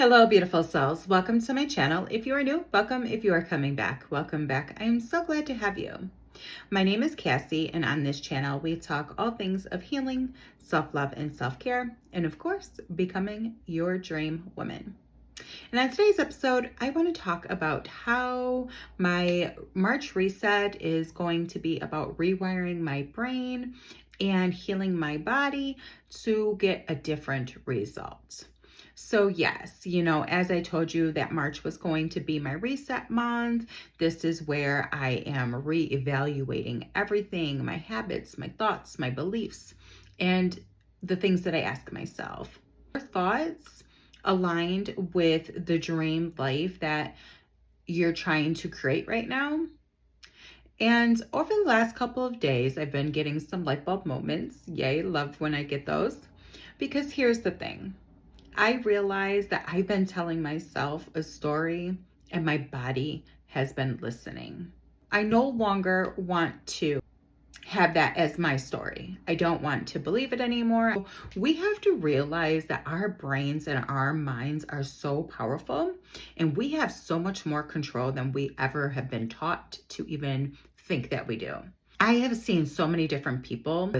Hello, beautiful souls. Welcome to my channel. If you are new, welcome. If you are coming back, welcome back. I am so glad to have you. My name is Cassie, and on this channel, we talk all things of healing, self-love, and self-care, and of course, becoming your dream woman. And on today's episode, I want to talk about how my March reset is going to be about rewiring my brain and healing my body to get a different result. So yes, as I told you that March was going to be my reset month. This is where I am reevaluating everything, my habits, my thoughts, my beliefs, and the things that I ask myself. Your thoughts aligned with the dream life that you're trying to create right now? And over the last couple of days, I've been getting some light bulb moments. Yay, love when I get those. Because here's the thing. I realized that I've been telling myself a story and my body has been listening. I no longer want to have that as my story. I don't want to believe it anymore. We have to realize that our brains and our minds are so powerful, and we have so much more control than we ever have been taught to even think that we do. I have seen so many different people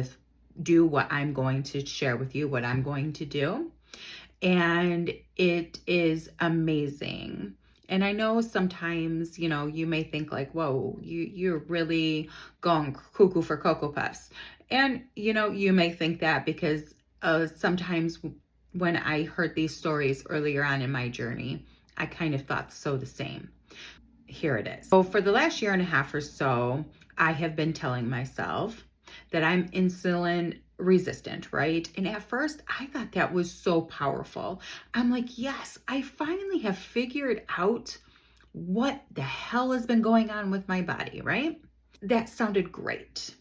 do what I'm going to share with you, what I'm going to do. And it is amazing. And I know sometimes, you may think like, whoa, you're really going cuckoo for Cocoa Puffs. And, you may think that because sometimes when I heard these stories earlier on in my journey, I kind of thought the same. Here it is. So for the last year and a half or so, I have been telling myself that I'm insulin resistant, right? And at first I thought that was so powerful. I'm like, yes, I finally have figured out what the hell has been going on with my body, right? That sounded great.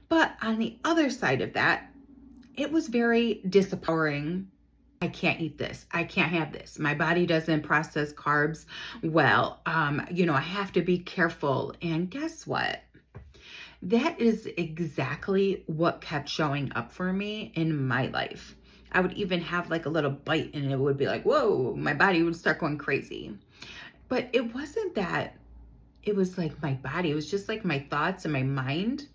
But on the other side of that, it was very disappointing. I can't eat this. I can't have this. My body doesn't process carbs well. I have to be careful. And guess what? That is exactly what kept showing up for me in my life. I would even have like a little bite and it would be like, whoa, my body would start going crazy. But it wasn't that it was like my body, it was just like my thoughts and my mind.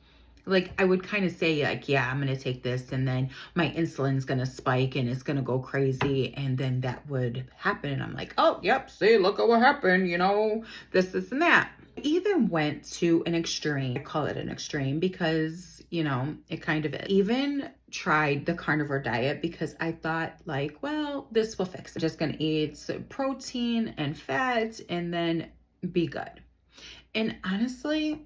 Like I would kind of say like, yeah, I'm going to take this and then my insulin's going to spike and it's going to go crazy. And then that would happen. And I'm like, oh, yep, see, look at what happened, this, and that. I even went to an extreme. I call it an extreme because, it kind of is. Even tried the carnivore diet because I thought like, well, this will fix it. I'm just going to eat protein and fat and then be good. And honestly,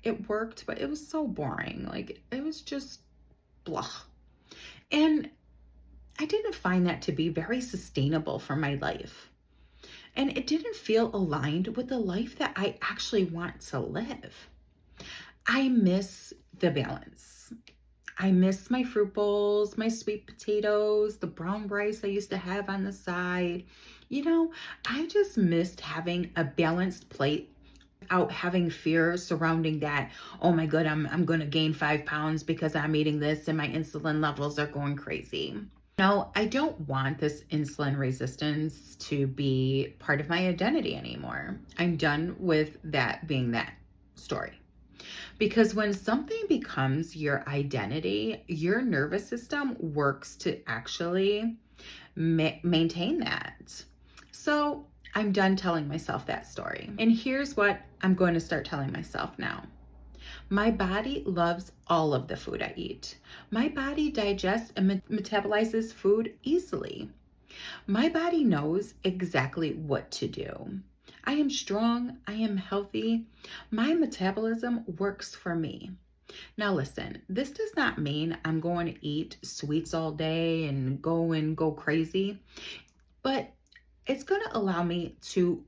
it worked, but it was so boring. Like it was just blah. And I didn't find that to be very sustainable for my life. And it didn't feel aligned with the life that I actually want to live. I miss the balance. I miss my fruit bowls, my sweet potatoes, the brown rice I used to have on the side. I just missed having a balanced plate without having fear surrounding that. Oh my God, I'm going to gain 5 pounds because I'm eating this and my insulin levels are going crazy. No, I don't want this insulin resistance to be part of my identity anymore. I'm done with that being that story. Because when something becomes your identity, your nervous system works to actually maintain that. So I'm done telling myself that story. And here's what I'm going to start telling myself now. My body loves all of the food I eat. My body digests and metabolizes food easily. My body knows exactly what to do. I am strong. I am healthy. My metabolism works for me. Now listen, this does not mean I'm going to eat sweets all day and go crazy, but it's going to allow me to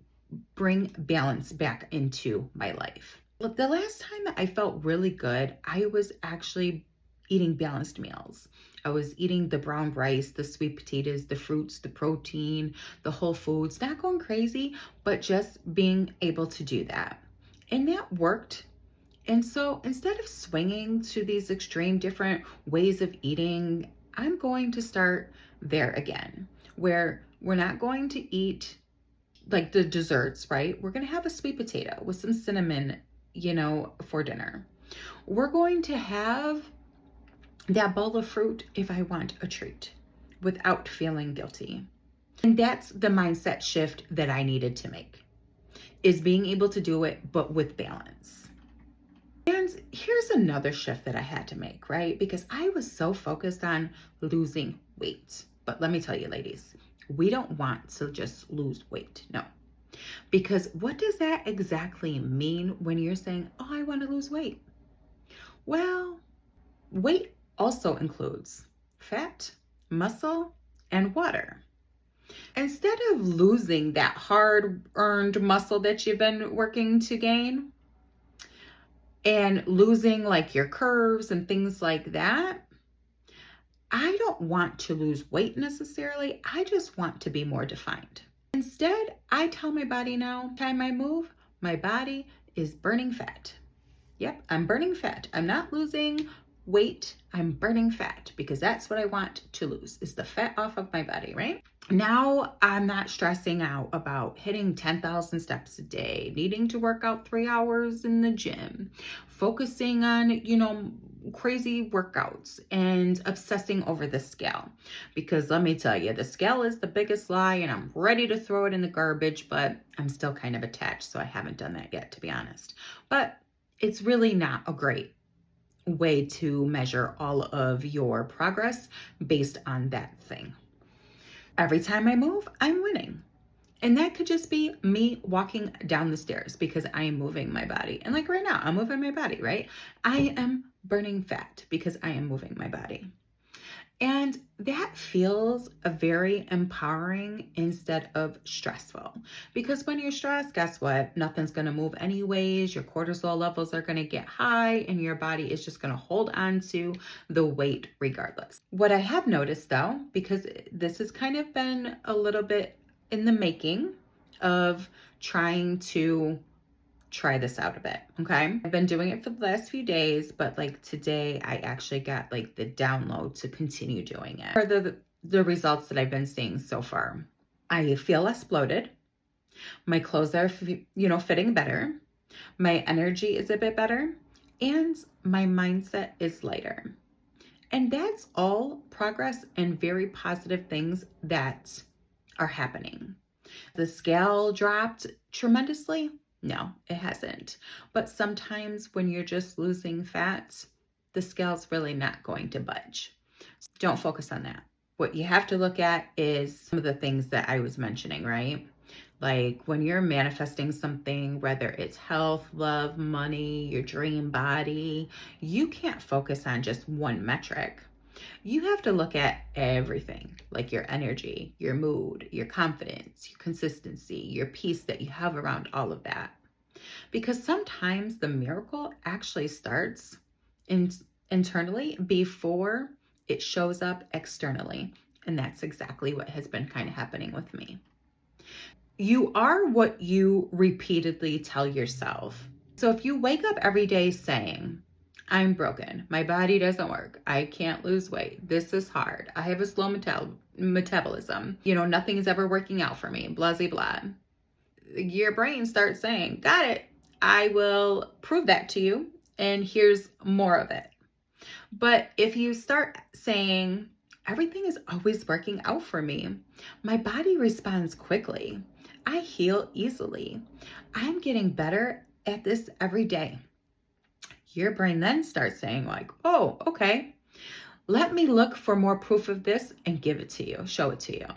bring balance back into my life. The last time that I felt really good, I was actually eating balanced meals. I was eating the brown rice, the sweet potatoes, the fruits, the protein, the whole foods, not going crazy, but just being able to do that. And that worked. And so instead of swinging to these extreme different ways of eating, I'm going to start there again, where We're not going to eat like the desserts, right? We're going to have a sweet potato with some cinnamon, for dinner. We're going to have that bowl of fruit if I want a treat without feeling guilty. And that's the mindset shift that I needed to make, is being able to do it, but with balance. And here's another shift that I had to make, right? Because I was so focused on losing weight. But let me tell you, ladies, we don't want to just lose weight. No. Because what does that exactly mean when you're saying, oh, I want to lose weight? Well, weight also includes fat, muscle, and water. Instead of losing that hard-earned muscle that you've been working to gain and losing like your curves and things like that, I don't want to lose weight necessarily. I just want to be more defined. Instead, I tell my body now, every time I move, my body is burning fat. Yep, I'm burning fat. I'm not losing weight. I'm burning fat because that's what I want to lose, is the fat off of my body, right? Now I'm not stressing out about hitting 10,000 steps a day, needing to work out 3 hours in the gym, focusing on, crazy workouts and obsessing over the scale. Because let me tell you, the scale is the biggest lie and I'm ready to throw it in the garbage, but I'm still kind of attached. So I haven't done that yet, to be honest. But it's really not a great way to measure all of your progress based on that thing. Every time I move, I'm winning. And that could just be me walking down the stairs because I am moving my body. And like right now, I'm moving my body, right? I am burning fat because I am moving my body. And that feels very empowering instead of stressful. Because when you're stressed, guess what? Nothing's going to move anyways. Your cortisol levels are going to get high and your body is just going to hold on to the weight regardless. What I have noticed though, because this has kind of been a little bit in the making of trying to try this out a bit, okay? I've been doing it for the last few days, but like today I actually got like the download to continue doing it. For the results that I've been seeing so far, I feel less bloated. My clothes are, fitting better. My energy is a bit better and my mindset is lighter. And that's all progress and very positive things that are happening. The scale dropped tremendously. No, it hasn't. But sometimes when you're just losing fat, the scale's really not going to budge. So don't focus on that. What you have to look at is some of the things that I was mentioning, right? Like when you're manifesting something, whether it's health, love, money, your dream body, you can't focus on just one metric. You have to look at everything, like your energy, your mood, your confidence, your consistency, your peace that you have around all of that. Because sometimes the miracle actually starts internally before it shows up externally. And that's exactly what has been kind of happening with me. You are what you repeatedly tell yourself. So if you wake up every day saying, I'm broken. My body doesn't work. I can't lose weight. This is hard. I have a slow metabolism. Nothing is ever working out for me. Blah, blah, blah. Your brain starts saying, got it. I will prove that to you. And here's more of it. But if you start saying, everything is always working out for me. My body responds quickly. I heal easily. I'm getting better at this every day. Your brain then starts saying like, oh, okay, let me look for more proof of this and give it to you, show it to you.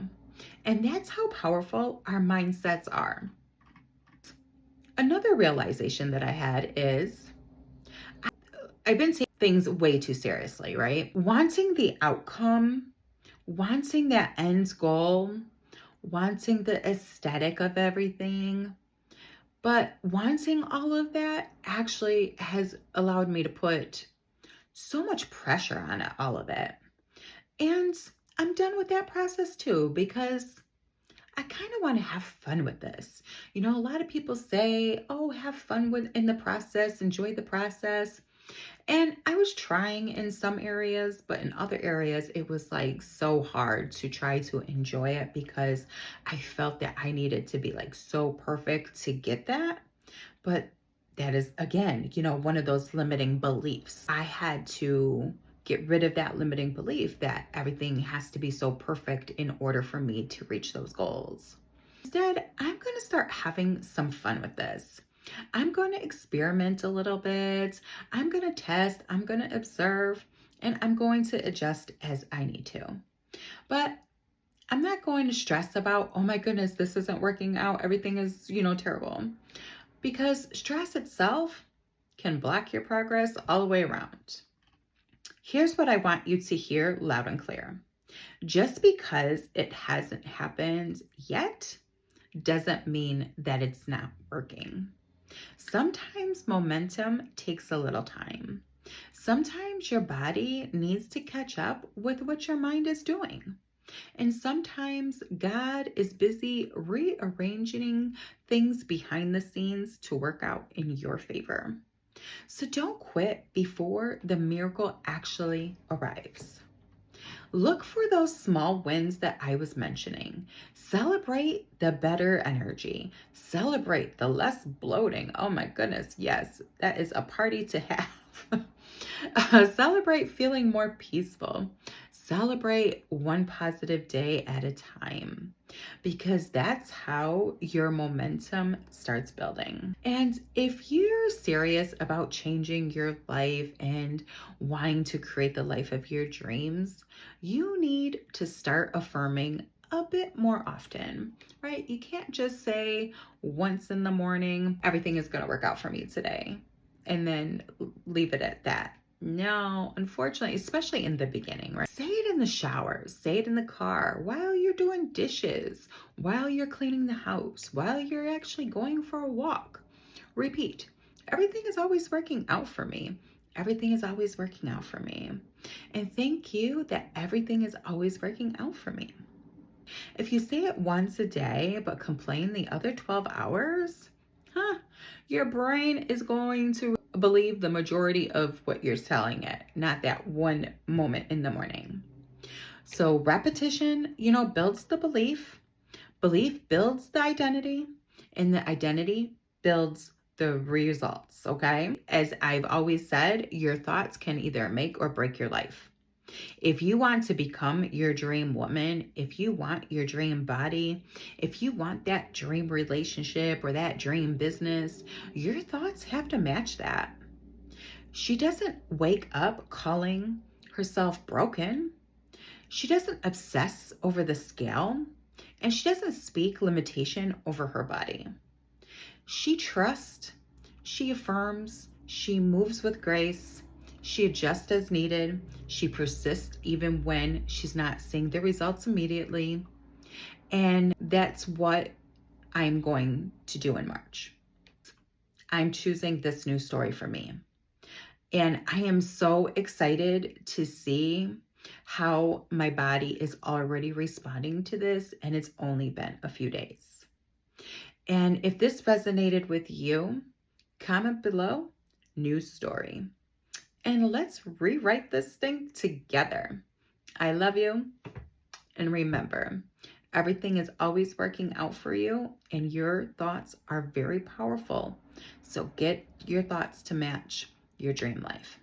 And that's how powerful our mindsets are. Another realization that I had is I've been taking things way too seriously, right? Wanting the outcome, wanting that end goal, wanting the aesthetic of everything, but wanting all of that actually has allowed me to put so much pressure on all of it. And I'm done with that process too, because I kind of want to have fun with this. A lot of people say, oh, have fun in the process, enjoy the process. And I was trying in some areas, but in other areas, it was like so hard to try to enjoy it because I felt that I needed to be like so perfect to get that. But that is, again, one of those limiting beliefs. I had to get rid of that limiting belief that everything has to be so perfect in order for me to reach those goals. Instead, I'm going to start having some fun with this. I'm going to experiment a little bit. I'm going to test, I'm going to observe, and I'm going to adjust as I need to. But I'm not going to stress about, oh my goodness, this isn't working out. Everything is, terrible. Because stress itself can block your progress all the way around. Here's what I want you to hear loud and clear. Just because it hasn't happened yet doesn't mean that it's not working. Sometimes momentum takes a little time. Sometimes your body needs to catch up with what your mind is doing. And sometimes God is busy rearranging things behind the scenes to work out in your favor. So don't quit before the miracle actually arrives. Look for those small wins that I was mentioning. Celebrate the better energy. Celebrate the less bloating. Oh my goodness, yes, that is a party to have. Celebrate feeling more peaceful. Celebrate one positive day at a time, because that's how your momentum starts building. And if you're serious about changing your life and wanting to create the life of your dreams, you need to start affirming a bit more often, right? You can't just say once in the morning, everything is going to work out for me today, and then leave it at that. No, unfortunately, especially in the beginning, right? Say it in the shower, say it in the car, while you're doing dishes, while you're cleaning the house, while you're actually going for a walk. Repeat, everything is always working out for me. Everything is always working out for me. And thank you that everything is always working out for me. If you say it once a day, but complain the other 12 hours, your brain is going to believe the majority of what you're telling it, not that one moment in the morning. So repetition, builds the belief. Belief builds the identity, and the identity builds the results, okay? As I've always said, your thoughts can either make or break your life. If you want to become your dream woman, if you want your dream body, if you want that dream relationship or that dream business, your thoughts have to match that. She doesn't wake up calling herself broken. She doesn't obsess over the scale, and she doesn't speak limitation over her body. She trusts, she affirms, she moves with grace, she adjusts as needed, she persists even when she's not seeing the results immediately. And that's what I'm going to do in March. I'm choosing this new story for me. And I am so excited to see how my body is already responding to this, and it's only been a few days. And if this resonated with you, comment below, new story. And let's rewrite this thing together. I love you. And remember, everything is always working out for you, and your thoughts are very powerful. So get your thoughts to match your dream life.